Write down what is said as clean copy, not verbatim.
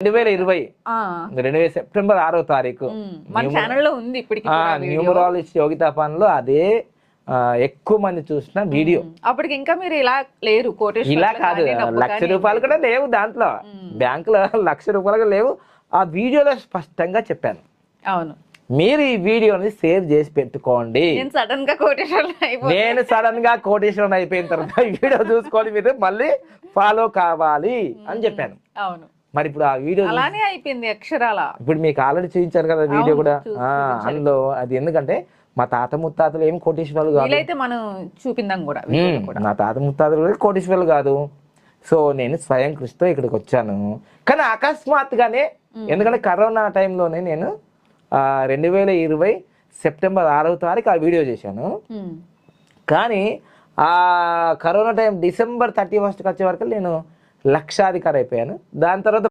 2020 September 6వ తారీఖు మన ఛానల్లో ఉంది ఇప్పటికి న్యూమరాలజిస్ట్ యోగితా పాన్లో అదే ఎక్కువ మంది చూసిన వీడియో. అప్పటికి ఇంకా మీరు ఇలా లేరు, ఇలా కాదు, ₹1,00,000 కూడా లేవు దాంట్లో, బ్యాంకులో ₹1,00,000 లేవు. ఆ వీడియోలో స్పష్టంగా చెప్పాను. అవును, మీరు ఈ వీడియోని సేవ్ చేసి పెట్టుకోండి. నేను సడన్ గా కోటేశ్వరం అయిపోయిన తర్వాత ఈ వీడియో చూసుకొని మీరు మళ్ళీ ఫాలో కావాలి అని చెప్పాను. అవును, మరి ఇప్పుడు ఆ వీడియో అలానే అయిపోయింది అక్షరాల. ఇప్పుడు మీకు ఆల్రెడీ చూపించారు కదా వీడియో కూడా. అందులో అది ఎందుకంటే మా తాత ముత్తాతలు ఏం కోటేశ్వరులు కాదు, మనం చూపిందాం కూడా. నా తాత ముత్తాతలు కూడా కోటేశ్వరులు కాదు. సో నేను స్వయం కృషితో ఇక్కడికి వచ్చాను. కానీ అకస్మాత్తుగానే, ఎందుకంటే కరోనా టైంలోనే నేను 2020 సెప్టెంబర్ 6వ తారీఖు ఆ వీడియో చేశాను. కానీ ఆ కరోనా టైం డిసెంబర్ 31కి వచ్చే వరకు నేను లక్షాధికారి అయిపోయాను. దాని తర్వాత